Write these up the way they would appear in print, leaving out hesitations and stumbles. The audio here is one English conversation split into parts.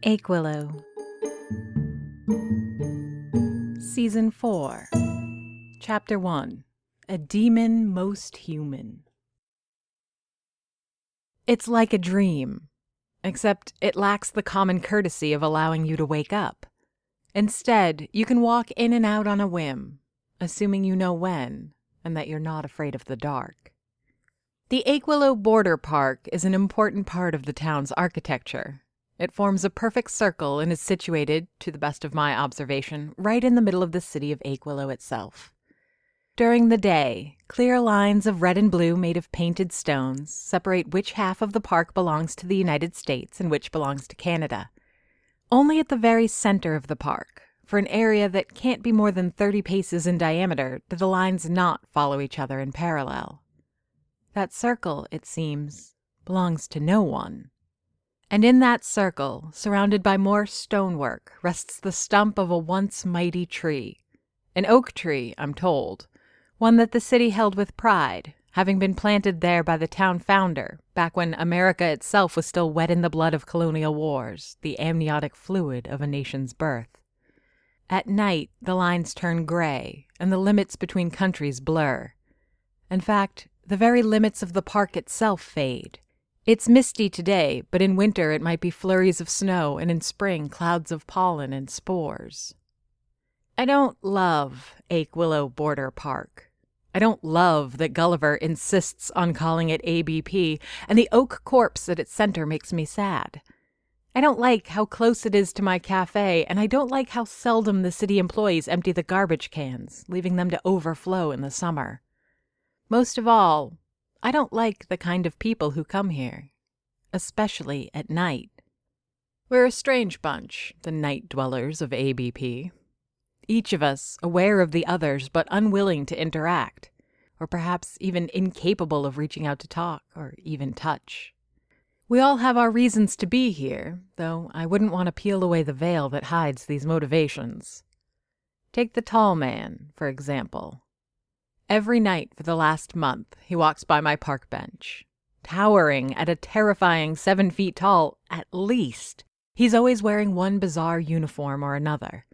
Achewillow, Season 4, Chapter 1, A Demon Most Human. It's like a dream, except it lacks the common courtesy of allowing you to wake up. Instead, you can walk in and out on a whim, assuming you know when, and that you're not afraid of the dark. The Achewillow Border Park is an important part of the town's architecture. It forms a perfect circle and is situated, to the best of my observation, right in the middle of the city of Achewillow itself. During the day, clear lines of red and blue made of painted stones separate which half of the park belongs to the United States and which belongs to Canada. Only at the very center of the park, for an area that can't be more than 30 paces in diameter, do the lines not follow each other in parallel. That circle, it seems, belongs to no one. And in that circle, surrounded by more stonework, rests the stump of a once mighty tree. An oak tree, I'm told, one that the city held with pride, having been planted there by the town founder, back when America itself was still wet in the blood of colonial wars, the amniotic fluid of a nation's birth. At night, the lines turn gray, and the limits between countries blur. In fact, the very limits of the park itself fade. It's misty today, but in winter it might be flurries of snow, and in spring clouds of pollen and spores. I don't love Achewillow Border Park. I don't love that Gulliver insists on calling it ABP, and the oak corpse at its center makes me sad. I don't like how close it is to my cafe, and I don't like how seldom the city employees empty the garbage cans, leaving them to overflow in the summer. Most of all, I don't like the kind of people who come here, especially at night. We're a strange bunch, the night dwellers of ABP. Each of us aware of the others but unwilling to interact, or perhaps even incapable of reaching out to talk or even touch. We all have our reasons to be here, though I wouldn't want to peel away the veil that hides these motivations. Take the tall man, for example. Every night for the last month, he walks by my park bench. Towering at a terrifying 7 feet tall, at least, he's always wearing one bizarre uniform or another.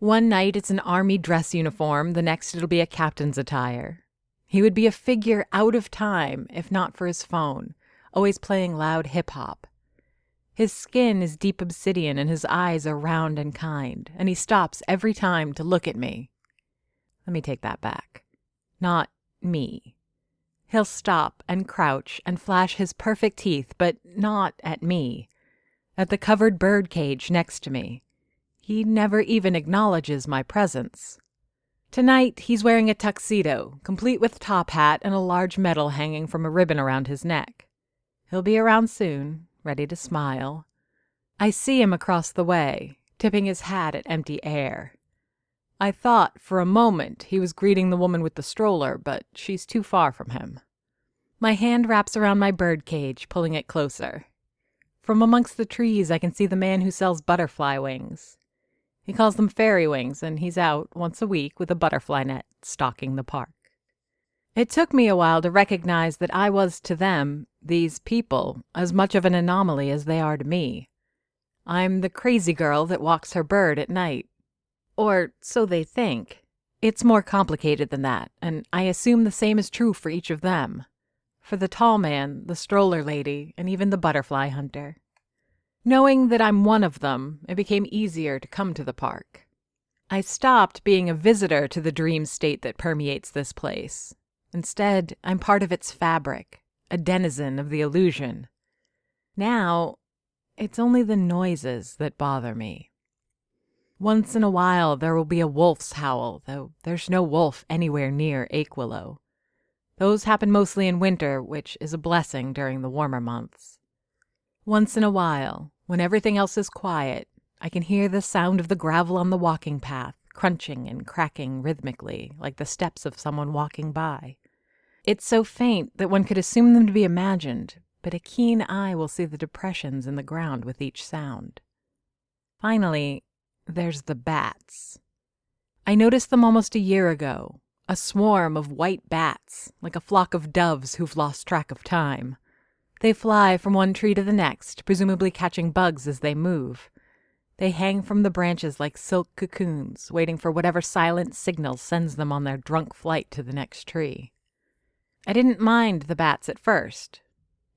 One night it's an army dress uniform, the next it'll be a captain's attire. He would be a figure out of time if not for his phone, always playing loud hip-hop. His skin is deep obsidian and his eyes are round and kind, and he stops every time to look at me. Let me take that back. Not me. He'll stop and crouch and flash his perfect teeth, but not at me. At the covered bird cage next to me. He never even acknowledges my presence. Tonight, he's wearing a tuxedo, complete with top hat and a large medal hanging from a ribbon around his neck. He'll be around soon, ready to smile. I see him across the way, tipping his hat at empty air. I thought for a moment he was greeting the woman with the stroller, but she's too far from him. My hand wraps around my bird cage, pulling it closer. From amongst the trees, I can see the man who sells butterfly wings. He calls them fairy wings, and he's out once a week with a butterfly net, stalking the park. It took me a while to recognize that I was to them, these people, as much of an anomaly as they are to me. I'm the crazy girl that walks her bird at night. Or so they think. It's more complicated than that, and I assume the same is true for each of them. For the tall man, the stroller lady, and even the butterfly hunter. Knowing that I'm one of them, it became easier to come to the park. I stopped being a visitor to the dream state that permeates this place. Instead, I'm part of its fabric, a denizen of the illusion. Now, it's only the noises that bother me. Once in a while there will be a wolf's howl, though there's no wolf anywhere near Achewillow. Those happen mostly in winter, which is a blessing during the warmer months. Once in a while, when everything else is quiet, I can hear the sound of the gravel on the walking path, crunching and cracking rhythmically, like the steps of someone walking by. It's so faint that one could assume them to be imagined, but a keen eye will see the depressions in the ground with each sound. Finally, there's the bats. I noticed them almost a year ago, A swarm of white bats, like a flock of doves who've lost track of time. They fly from one tree to the next, presumably catching bugs as they move. They hang from the branches like silk cocoons, waiting for whatever silent signal sends them on their drunk flight to the next tree. I didn't mind the bats at first.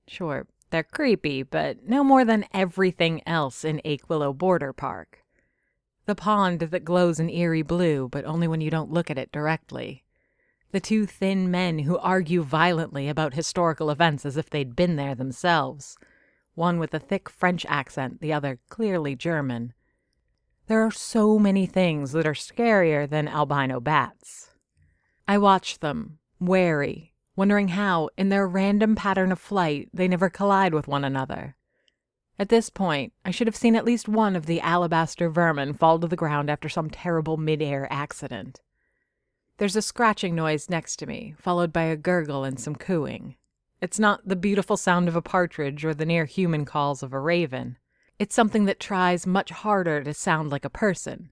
Sure, they're creepy, but no more than everything else in Achewillow Border Park. The pond that glows an eerie blue, but only when you don't look at it directly. The two thin men who argue violently about historical events as if they'd been there themselves. One with a thick French accent, the other clearly German. There are so many things that are scarier than albino bats. I watch them, wary, wondering how, in their random pattern of flight, they never collide with one another. At this point, I should have seen at least one of the alabaster vermin fall to the ground after some terrible mid-air accident. There's a scratching noise next to me, followed by a gurgle and some cooing. It's not the beautiful sound of a partridge or the near-human calls of a raven. It's something that tries much harder to sound like a person,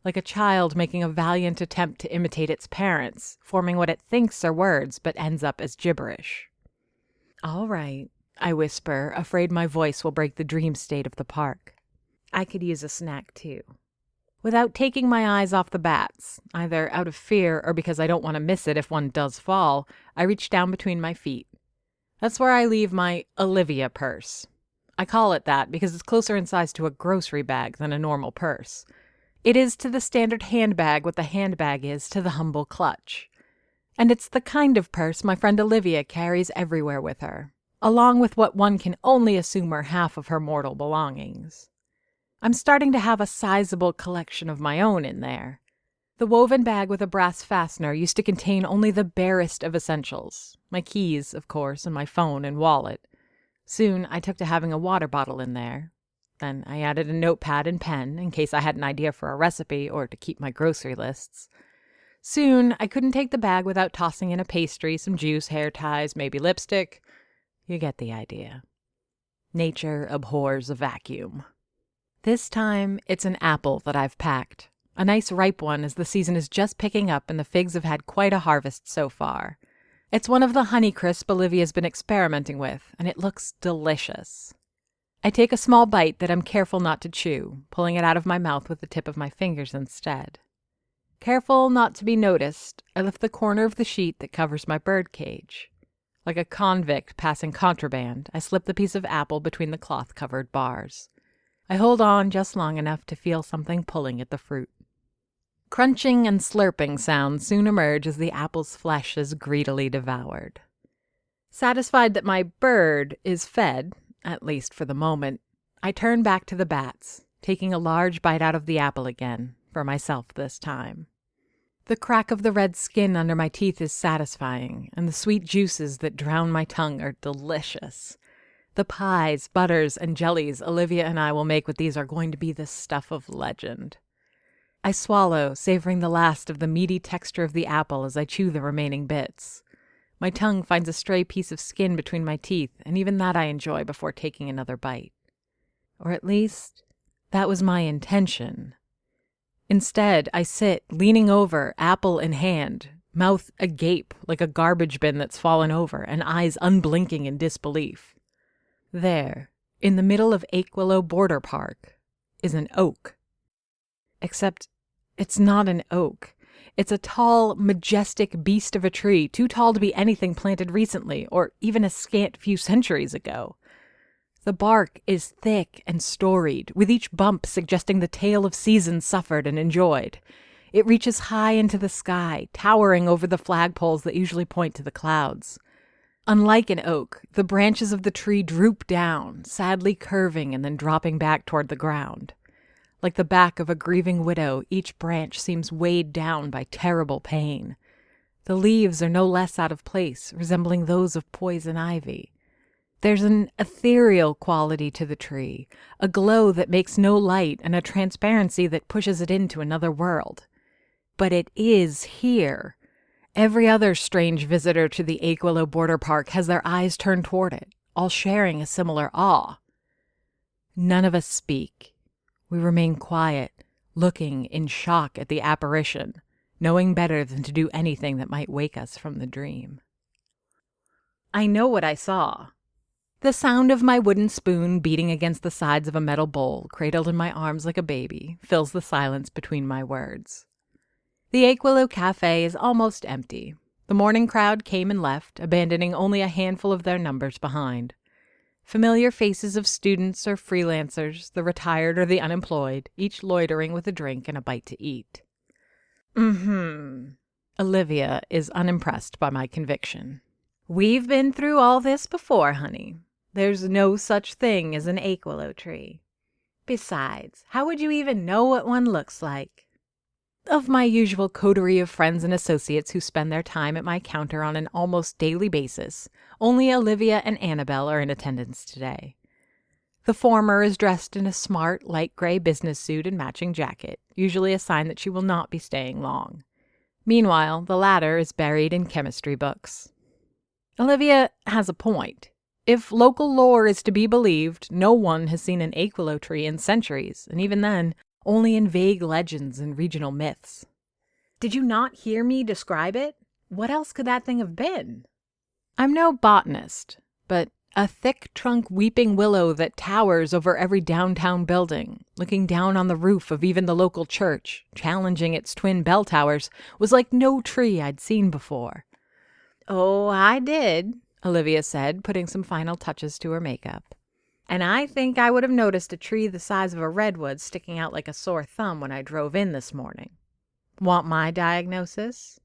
like a child making a valiant attempt to imitate its parents, forming what it thinks are words but ends up as gibberish. "All right," I whisper, afraid my voice will break the dream state of the park. I could use a snack too. Without taking my eyes off the bats, either out of fear or because I don't want to miss it if one does fall, I reach down between my feet. That's where I leave my Olivia purse. I call it that because it's closer in size to a grocery bag than a normal purse. It is to the standard handbag what the handbag is to the humble clutch. And it's the kind of purse my friend Olivia carries everywhere with her, along with what one can only assume are half of her mortal belongings. I'm starting to have a sizable collection of my own in there. The woven bag with a brass fastener used to contain only the barest of essentials. My keys, of course, and my phone and wallet. Soon I took to having a water bottle in there. Then I added a notepad and pen in case I had an idea for a recipe or to keep my grocery lists. Soon I couldn't take the bag without tossing in a pastry, some juice, hair ties, maybe lipstick. You get the idea. Nature abhors a vacuum. This time, it's an apple that I've packed. A nice ripe one as the season is just picking up and the figs have had quite a harvest so far. It's one of the Honeycrisp Olivia's been experimenting with, and it looks delicious. I take a small bite that I'm careful not to chew, pulling it out of my mouth with the tip of my fingers instead. Careful not to be noticed, I lift the corner of the sheet that covers my bird cage. Like a convict passing contraband, I slip the piece of apple between the cloth-covered bars. I hold on just long enough to feel something pulling at the fruit. Crunching and slurping sounds soon emerge as the apple's flesh is greedily devoured. Satisfied that my bird is fed, at least for the moment, I turn back to the bats, taking a large bite out of the apple again, for myself this time. The crack of the red skin under my teeth is satisfying, and the sweet juices that drown my tongue are delicious. The pies, butters, and jellies Olivia and I will make with these are going to be the stuff of legend. I swallow, savoring the last of the meaty texture of the apple as I chew the remaining bits. My tongue finds a stray piece of skin between my teeth, and even that I enjoy before taking another bite. Or at least, that was my intention. Instead, I sit, leaning over, apple in hand, mouth agape like a garbage bin that's fallen over, and eyes unblinking in disbelief. There, in the middle of Achewillow Border Park, is an oak. Except it's not an oak. It's a tall, majestic beast of a tree, too tall to be anything planted recently, or even a scant few centuries ago. The bark is thick and storied, with each bump suggesting the tale of seasons suffered and enjoyed. It reaches high into the sky, towering over the flagpoles that usually point to the clouds. Unlike an oak, the branches of the tree droop down, sadly curving and then dropping back toward the ground. Like the back of a grieving widow, each branch seems weighed down by terrible pain. The leaves are no less out of place, resembling those of poison ivy. There's an ethereal quality to the tree, a glow that makes no light and a transparency that pushes it into another world. But it is here. Every other strange visitor to the Achewillow Border Park has their eyes turned toward it, all sharing a similar awe. None of us speak. We remain quiet, looking in shock at the apparition, knowing better than to do anything that might wake us from the dream. I know what I saw. The sound of my wooden spoon beating against the sides of a metal bowl, cradled in my arms like a baby, fills the silence between my words. The Achewillow Cafe is almost empty. The morning crowd came and left, abandoning only a handful of their numbers behind. Familiar faces of students or freelancers, the retired or the unemployed, each loitering with a drink and a bite to eat. Olivia is unimpressed by my conviction. We've been through all this before, honey. There's no such thing as an Achewillow tree. Besides, how would you even know what one looks like? Of my usual coterie of friends and associates who spend their time at my counter on an almost daily basis, only Olivia and Annabelle are in attendance today. The former is dressed in a smart, light gray business suit and matching jacket, usually a sign that she will not be staying long. Meanwhile, the latter is buried in chemistry books. Olivia has a point. If local lore is to be believed, no one has seen an Achewillow tree in centuries, and even then, only in vague legends and regional myths. Did you not hear me describe it? What else could that thing have been? I'm no botanist, but a thick-trunk weeping willow that towers over every downtown building, looking down on the roof of even the local church, challenging its twin bell towers, was like no tree I'd seen before. Oh, I did, Olivia said, putting some final touches to her makeup. And I think I would have noticed a tree the size of a redwood sticking out like a sore thumb when I drove in this morning. Want my diagnosis?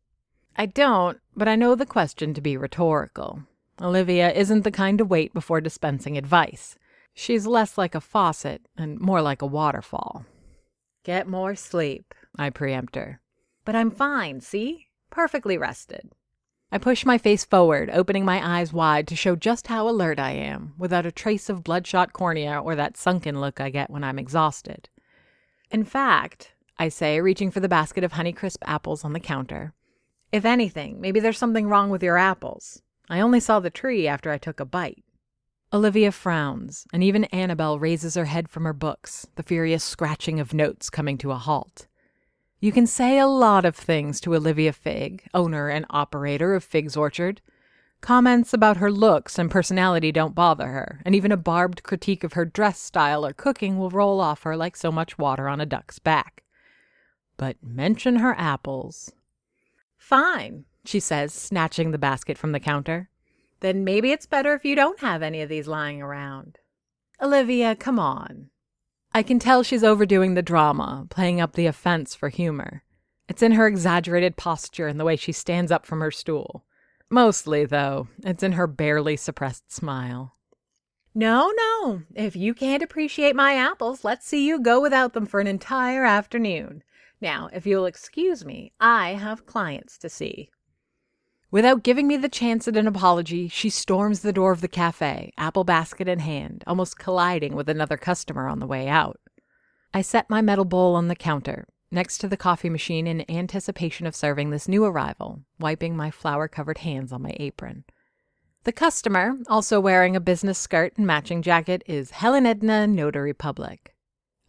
I don't, but I know the question to be rhetorical. Olivia isn't the kind to wait before dispensing advice. She's less like a faucet and more like a waterfall. Get more sleep, I preempt her. But I'm fine, see? Perfectly rested. I push my face forward, opening my eyes wide to show just how alert I am, without a trace of bloodshot cornea or that sunken look I get when I'm exhausted. In fact, I say, reaching for the basket of Honeycrisp apples on the counter, if anything, maybe there's something wrong with your apples. I only saw the tree after I took a bite. Olivia frowns, and even Annabelle raises her head from her books, the furious scratching of notes coming to a halt. You can say a lot of things to Olivia Fig, owner and operator of Fig's Orchard. Comments about her looks and personality don't bother her, and even a barbed critique of her dress style or cooking will roll off her like so much water on a duck's back. But mention her apples. Fine, she says, snatching the basket from the counter. Then maybe it's better if you don't have any of these lying around. Olivia, come on. I can tell she's overdoing the drama, playing up the offense for humor. It's in her exaggerated posture and the way she stands up from her stool. Mostly, though, it's in her barely suppressed smile. No, if you can't appreciate my apples, let's see you go without them for an entire afternoon. Now, if you'll excuse me, I have clients to see. Without giving me the chance at an apology, she storms the door of the cafe, apple basket in hand, almost colliding with another customer on the way out. I set my metal bowl on the counter, next to the coffee machine in anticipation of serving this new arrival, wiping my flour-covered hands on my apron. The customer, also wearing a business skirt and matching jacket, is Helen Edna, notary public.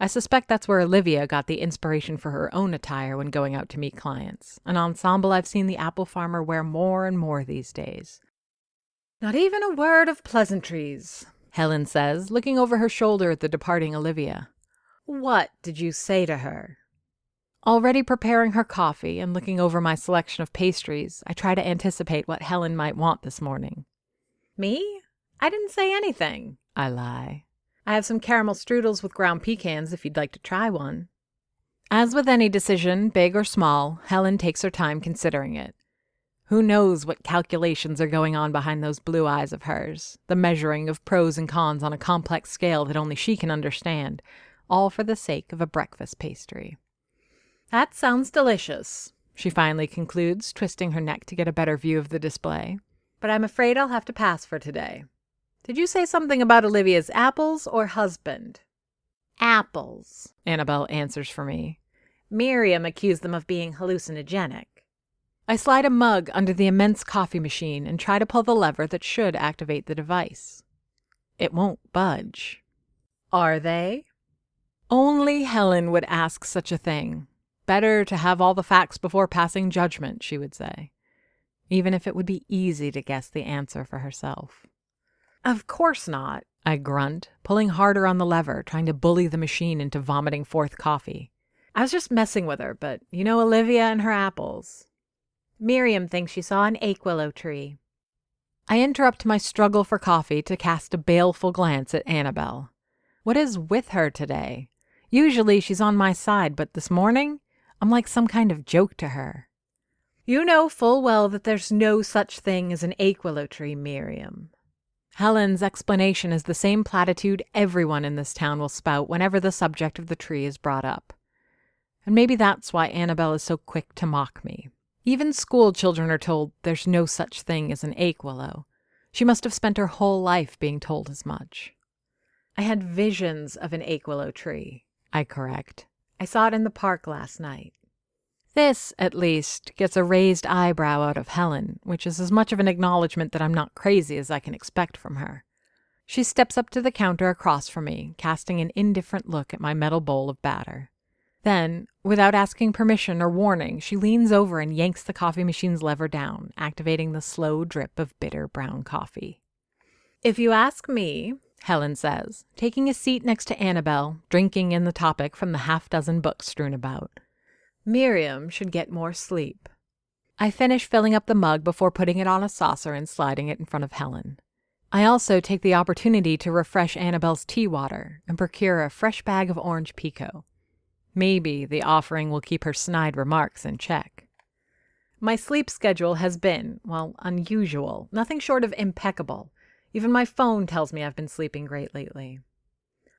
I suspect that's where Olivia got the inspiration for her own attire when going out to meet clients, an ensemble I've seen the apple farmer wear more and more these days. Not even a word of pleasantries, Helen says, looking over her shoulder at the departing Olivia. What did you say to her? Already preparing her coffee and looking over my selection of pastries, I try to anticipate what Helen might want this morning. Me? I didn't say anything, I lie. I have some caramel strudels with ground pecans if you'd like to try one. As with any decision, big or small, Helen takes her time considering it. Who knows what calculations are going on behind those blue eyes of hers, the measuring of pros and cons on a complex scale that only she can understand, all for the sake of a breakfast pastry. That sounds delicious, she finally concludes, twisting her neck to get a better view of the display. But I'm afraid I'll have to pass for today. Did you say something about Olivia's apples or husband? Apples, Annabelle answers for me. Miriam accused them of being hallucinogenic. I slide a mug under the immense coffee machine and try to pull the lever that should activate the device. It won't budge. Are they? Only Helen would ask such a thing. Better to have all the facts before passing judgment, she would say, even if it would be easy to guess the answer for herself. Of course not, I grunt, pulling harder on the lever, trying to bully the machine into vomiting forth coffee. I was just messing with her, but you know Olivia and her apples. Miriam thinks she saw an Achewillow tree. I interrupt my struggle for coffee to cast a baleful glance at Annabelle. What is with her today? Usually she's on my side, but this morning, I'm like some kind of joke to her. You know full well that there's no such thing as an Achewillow tree, Miriam. Helen's explanation is the same platitude everyone in this town will spout whenever the subject of the tree is brought up. And maybe that's why Annabelle is so quick to mock me. Even school children are told there's no such thing as an Achewillow. She must have spent her whole life being told as much. I had visions of an Achewillow tree, I correct. I saw it in the park last night. This, at least, gets a raised eyebrow out of Helen, which is as much of an acknowledgement that I'm not crazy as I can expect from her. She steps up to the counter across from me, casting an indifferent look at my metal bowl of batter. Then, without asking permission or warning, she leans over and yanks the coffee machine's lever down, activating the slow drip of bitter brown coffee. If you ask me, Helen says, taking a seat next to Annabelle, drinking in the topic from the half-dozen books strewn about, Miriam should get more sleep. I finish filling up the mug before putting it on a saucer and sliding it in front of Helen. I also take the opportunity to refresh Annabelle's tea water and procure a fresh bag of orange pekoe. Maybe the offering will keep her snide remarks in check. My sleep schedule has been, well, unusual, nothing short of impeccable. Even my phone tells me I've been sleeping great lately.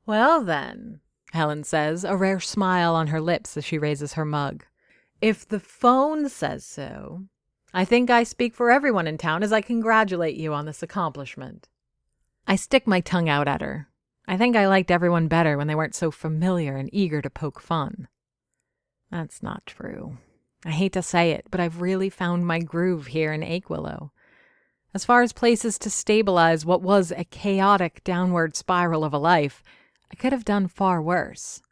Well then, Helen says, a rare smile on her lips as she raises her mug. If the phone says so, I think I speak for everyone in town as I congratulate you on this accomplishment. I stick my tongue out at her. I think I liked everyone better when they weren't so familiar and eager to poke fun. That's not true. I hate to say it, but I've really found my groove here in Achewillow. As far as places to stabilize what was a chaotic downward spiral of a life, I could have done far worse.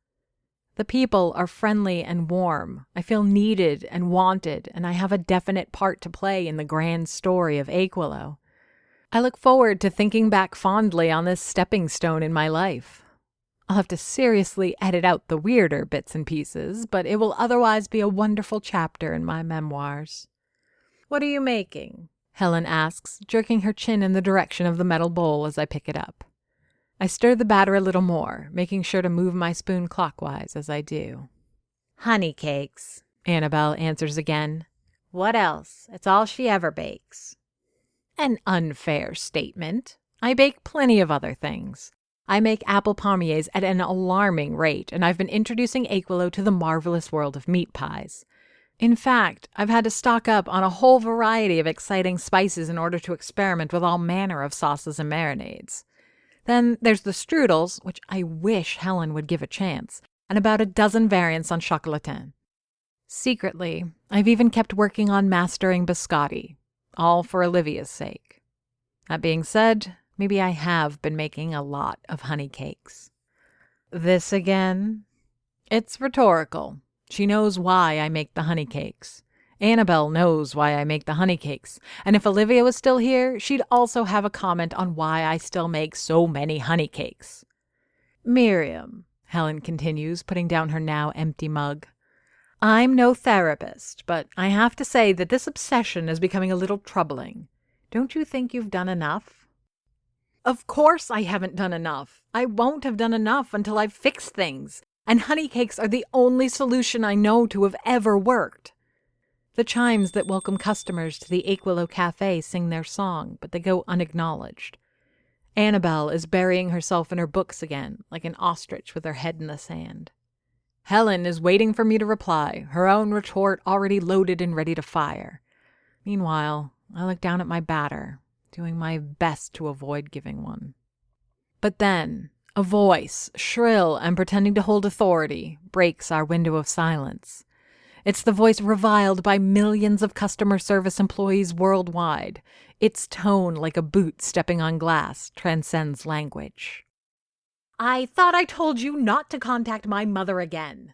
The people are friendly and warm. I feel needed and wanted, and I have a definite part to play in the grand story of Achewillow. I look forward to thinking back fondly on this stepping stone in my life. I'll have to seriously edit out the weirder bits and pieces, but it will otherwise be a wonderful chapter in my memoirs. What are you making? Helen asks, jerking her chin in the direction of the metal bowl as I pick it up. I stir the batter a little more, making sure to move my spoon clockwise as I do. Honey cakes, Annabelle answers again. What else? It's all she ever bakes. An unfair statement. I bake plenty of other things. I make apple pommiers at an alarming rate, and I've been introducing Achewillow to the marvelous world of meat pies. In fact, I've had to stock up on a whole variety of exciting spices in order to experiment with all manner of sauces and marinades. Then there's the strudels, which I wish Helen would give a chance, and about a dozen variants on chocolatin. Secretly, I've even kept working on mastering biscotti, all for Olivia's sake. That being said, maybe I have been making a lot of honey cakes. This again? It's rhetorical. She knows why I make the honey cakes. Annabelle knows why I make the honey cakes, and if Olivia was still here, she'd also have a comment on why I still make so many honey cakes. Miriam, Helen continues, putting down her now empty mug. I'm no therapist, but I have to say that this obsession is becoming a little troubling. Don't you think you've done enough? Of course I haven't done enough. I won't have done enough until I've fixed things, and honey cakes are the only solution I know to have ever worked. The chimes that welcome customers to the Achewillow Cafe sing their song, but they go unacknowledged. Annabelle is burying herself in her books again, like an ostrich with her head in the sand. Helen is waiting for me to reply, her own retort already loaded and ready to fire. Meanwhile, I look down at my batter, doing my best to avoid giving one. But then, a voice, shrill and pretending to hold authority, breaks our window of silence. It's the voice reviled by millions of customer service employees worldwide. Its tone, like a boot stepping on glass, transcends language. I thought I told you not to contact my mother again.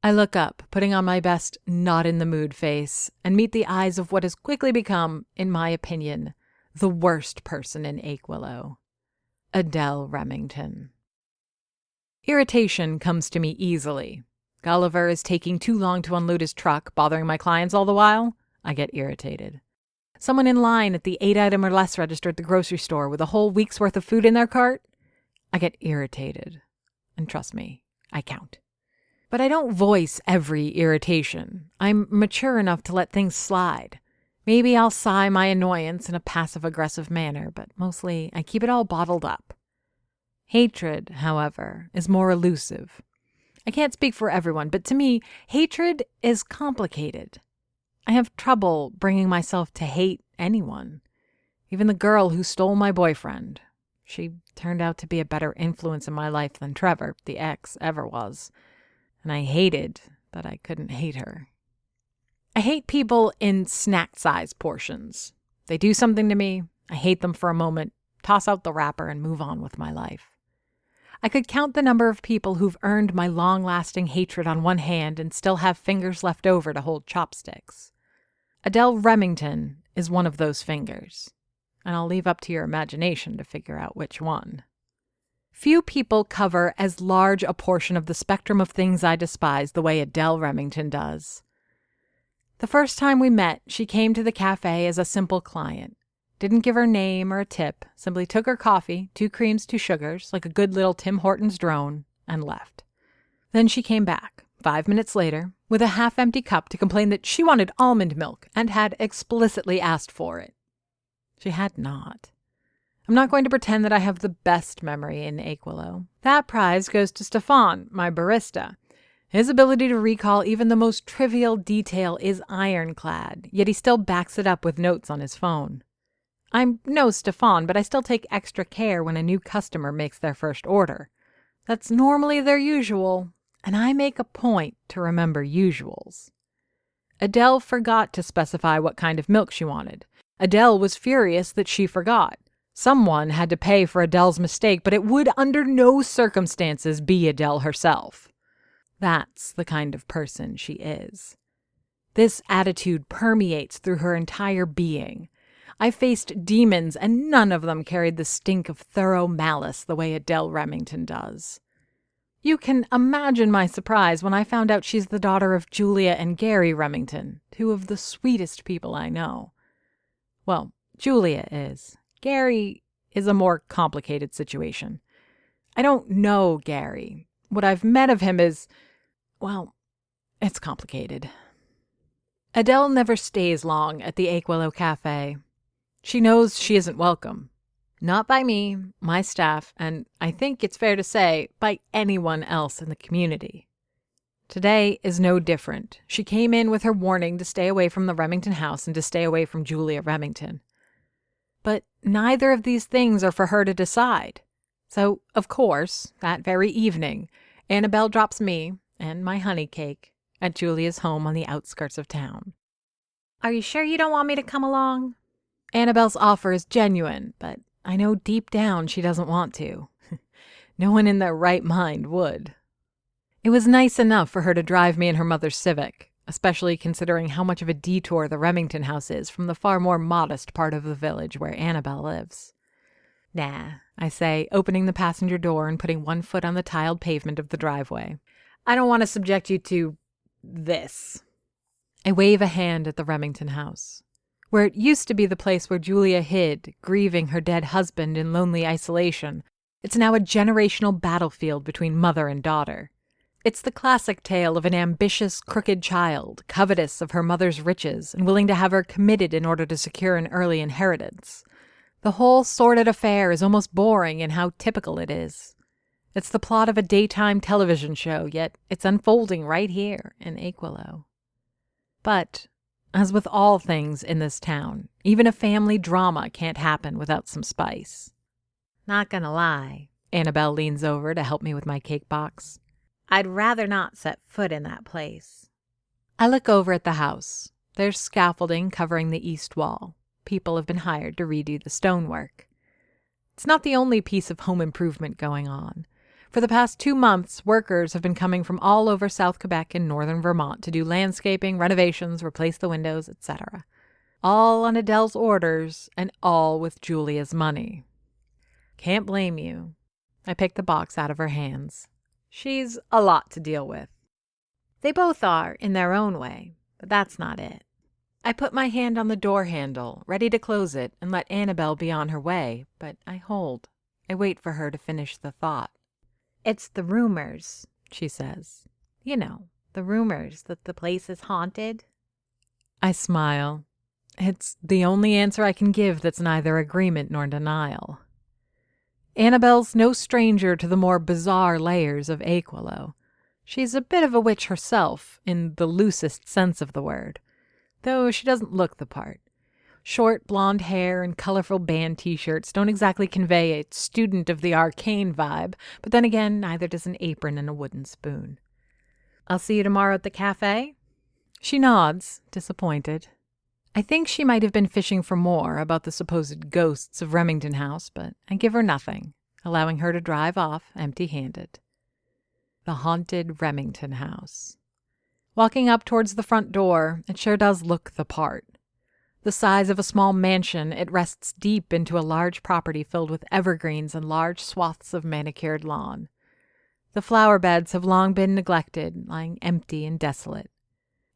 I look up, putting on my best not in the mood face, and meet the eyes of what has quickly become, in my opinion, the worst person in Achewillow. Adele Remington. Irritation comes to me easily. Gulliver is taking too long to unload his truck, bothering my clients all the while. I get irritated. Someone in line at the 8-item or less register at the grocery store with a whole week's worth of food in their cart. I get irritated. And trust me, I count. But I don't voice every irritation. I'm mature enough to let things slide. Maybe I'll sigh my annoyance in a passive-aggressive manner, but mostly I keep it all bottled up. Hatred, however, is more elusive. I can't speak for everyone, but to me, hatred is complicated. I have trouble bringing myself to hate anyone. Even the girl who stole my boyfriend. She turned out to be a better influence in my life than Trevor, the ex, ever was. And I hated that I couldn't hate her. I hate people in snack-size portions. They do something to me, I hate them for a moment, toss out the wrapper, and move on with my life. I could count the number of people who've earned my long-lasting hatred on one hand and still have fingers left over to hold chopsticks. Adele Remington is one of those fingers, and I'll leave up to your imagination to figure out which one. Few people cover as large a portion of the spectrum of things I despise the way Adele Remington does. The first time we met, she came to the cafe as a simple client. Didn't give her name or a tip, simply took her coffee, 2 creams, 2 sugars, like a good little Tim Hortons drone, and left. Then she came back, 5 minutes later, with a half-empty cup to complain that she wanted almond milk and had explicitly asked for it. She had not. I'm not going to pretend that I have the best memory in Achewillow. That prize goes to Stefan, my barista. His ability to recall even the most trivial detail is ironclad, yet he still backs it up with notes on his phone. I'm no Stefan, but I still take extra care when a new customer makes their first order. That's normally their usual, and I make a point to remember usuals. Adele forgot to specify what kind of milk she wanted. Adele was furious that she forgot. Someone had to pay for Adele's mistake, but it would under no circumstances be Adele herself. That's the kind of person she is. This attitude permeates through her entire being. I faced demons, and none of them carried the stink of thorough malice the way Adele Remington does. You can imagine my surprise when I found out she's the daughter of Julia and Gary Remington, 2 of the sweetest people I know. Well, Julia is. Gary is a more complicated situation. I don't know Gary. What I've met of him is, well, it's complicated. Adele never stays long at the Achewillow Cafe. She knows she isn't welcome. Not by me, my staff, and I think it's fair to say, by anyone else in the community. Today is no different. She came in with her warning to stay away from the Remington house and to stay away from Julia Remington. But neither of these things are for her to decide. So, of course, that very evening, Annabelle drops me and my honey cake at Julia's home on the outskirts of town. Are you sure you don't want me to come along? Annabelle's offer is genuine, but I know deep down she doesn't want to. No one in their right mind would. It was nice enough for her to drive me in her mother's Civic, especially considering how much of a detour the Remington house is from the far more modest part of the village where Annabelle lives. Nah, I say, opening the passenger door and putting one foot on the tiled pavement of the driveway. I don't want to subject you to this. I wave a hand at the Remington house. Where it used to be the place where Julia hid, grieving her dead husband in lonely isolation, it's now a generational battlefield between mother and daughter. It's the classic tale of an ambitious, crooked child, covetous of her mother's riches and willing to have her committed in order to secure an early inheritance. The whole sordid affair is almost boring in how typical it is. It's the plot of a daytime television show, yet it's unfolding right here in Achewillow. But as with all things in this town, even a family drama can't happen without some spice. Not gonna lie, Annabelle leans over to help me with my cake box. I'd rather not set foot in that place. I look over at the house. There's scaffolding covering the east wall. People have been hired to redo the stonework. It's not the only piece of home improvement going on. For the past 2 months, workers have been coming from all over South Quebec and northern Vermont to do landscaping, renovations, replace the windows, etc. All on Adele's orders and all with Julia's money. Can't blame you. I picked the box out of her hands. She's a lot to deal with. They both are, in their own way, but that's not it. I put my hand on the door handle, ready to close it and let Annabelle be on her way, but I hold. I wait for her to finish the thought. "It's the rumors," she says. "You know, the rumors that the place is haunted." I smile. It's the only answer I can give that's neither agreement nor denial. Annabelle's no stranger to the more bizarre layers of Achewillow. She's a bit of a witch herself, in the loosest sense of the word, though she doesn't look the part. Short blonde hair and colorful band t-shirts don't exactly convey a student of the arcane vibe, but then again, neither does an apron and a wooden spoon. "I'll see you tomorrow at the cafe?" She nods, disappointed. I think she might have been fishing for more about the supposed ghosts of Remington House, but I give her nothing, allowing her to drive off empty-handed. The haunted Remington House. Walking up towards the front door, it sure does look the part. The size of a small mansion, it rests deep into a large property filled with evergreens and large swaths of manicured lawn. The flower beds have long been neglected, lying empty and desolate.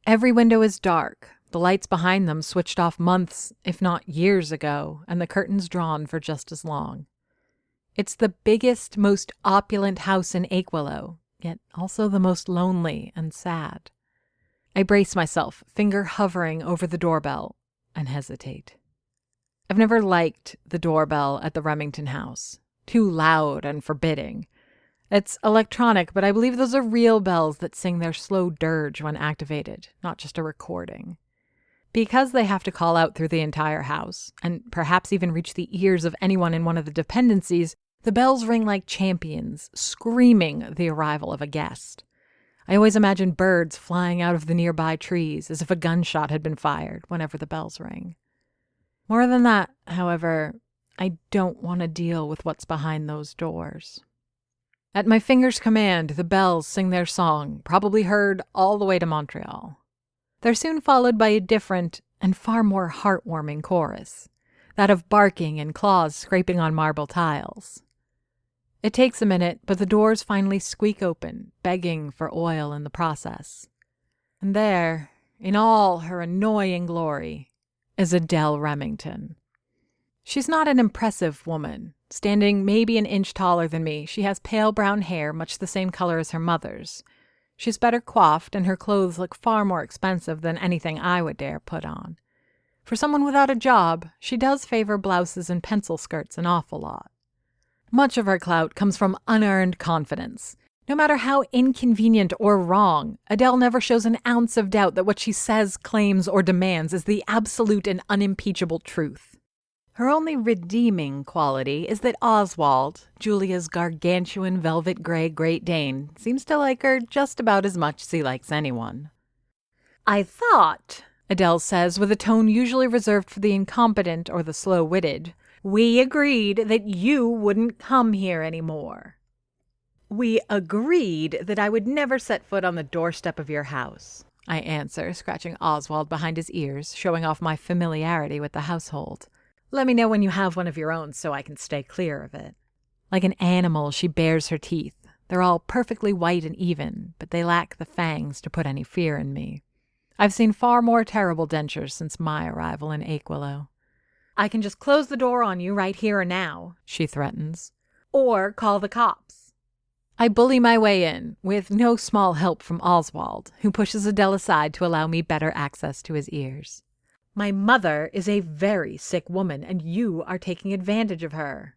Every window is dark, the lights behind them switched off months, if not years ago, and the curtains drawn for just as long. It's the biggest, most opulent house in Achewillow, yet also the most lonely and sad. I brace myself, finger hovering over the doorbell, and hesitate. I've never liked the doorbell at the Remington House. Too loud and forbidding. It's electronic, but I believe those are real bells that sing their slow dirge when activated, not just a recording. Because they have to call out through the entire house, and perhaps even reach the ears of anyone in one of the dependencies, the bells ring like champions, screaming the arrival of a guest. I always imagine birds flying out of the nearby trees as if a gunshot had been fired whenever the bells ring. More than that, however, I don't want to deal with what's behind those doors. At my finger's command, the bells sing their song, probably heard all the way to Montreal. They're soon followed by a different and far more heartwarming chorus, that of barking and claws scraping on marble tiles. It takes a minute, but the doors finally squeak open, begging for oil in the process. And there, in all her annoying glory, is Adele Remington. She's not an impressive woman. Standing maybe an inch taller than me, she has pale brown hair, much the same color as her mother's. She's better coiffed, and her clothes look far more expensive than anything I would dare put on. For someone without a job, she does favor blouses and pencil skirts an awful lot. Much of her clout comes from unearned confidence. No matter how inconvenient or wrong, Adele never shows an ounce of doubt that what she says, claims, or demands is the absolute and unimpeachable truth. Her only redeeming quality is that Oswald, Julia's gargantuan velvet gray Great Dane, seems to like her just about as much as he likes anyone. "I thought," Adele says with a tone usually reserved for the incompetent or the slow-witted, "we agreed that you wouldn't come here anymore." "We agreed that I would never set foot on the doorstep of your house," I answer, scratching Oswald behind his ears, showing off my familiarity with the household. "Let me know when you have one of your own so I can stay clear of it." Like an animal, she bares her teeth. They're all perfectly white and even, but they lack the fangs to put any fear in me. I've seen far more terrible dentures since my arrival in Achewillow. "I can just close the door on you right here and now," she threatens, "or call the cops." I bully my way in, with no small help from Oswald, who pushes Adele aside to allow me better access to his ears. "My mother is a very sick woman, and you are taking advantage of her,"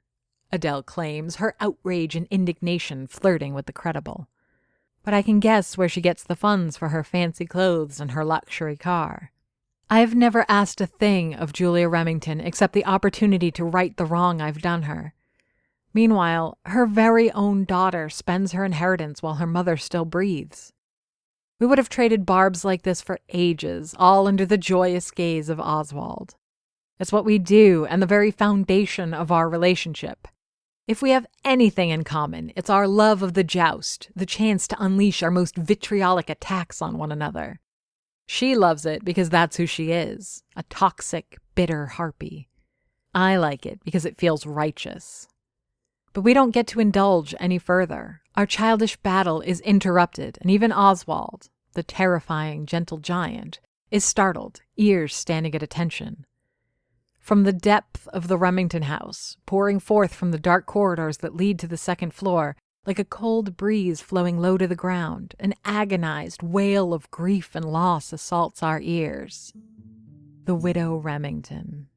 Adele claims, her outrage and indignation flirting with the credible. But I can guess where she gets the funds for her fancy clothes and her luxury car. I've never asked a thing of Julia Remington except the opportunity to right the wrong I've done her. Meanwhile, her very own daughter spends her inheritance while her mother still breathes. We would have traded barbs like this for ages, all under the joyous gaze of Oswald. It's what we do and the very foundation of our relationship. If we have anything in common, it's our love of the joust, the chance to unleash our most vitriolic attacks on one another. She loves it because that's who she is, a toxic, bitter harpy. I like it because it feels righteous. But we don't get to indulge any further. Our childish battle is interrupted, and even Oswald, the terrifying, gentle giant, is startled, ears standing at attention. From the depth of the Remington house, pouring forth from the dark corridors that lead to the second floor, like a cold breeze flowing low to the ground, an agonized wail of grief and loss assaults our ears. The Widow Remington.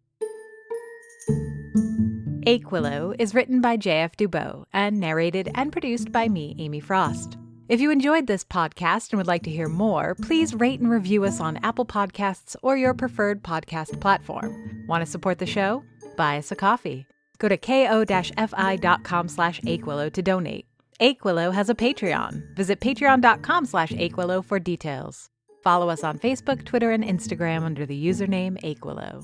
Achewillow is written by J.F. DuBois and narrated and produced by me, Amy Frost. If you enjoyed this podcast and would like to hear more, please rate and review us on Apple Podcasts or your preferred podcast platform. Want to support the show? Buy us a coffee. Go to ko-fi.com/Achewillow to donate. Achewillow has a Patreon. Visit patreon.com/Achewillow for details. Follow us on Facebook, Twitter, and Instagram under the username Achewillow.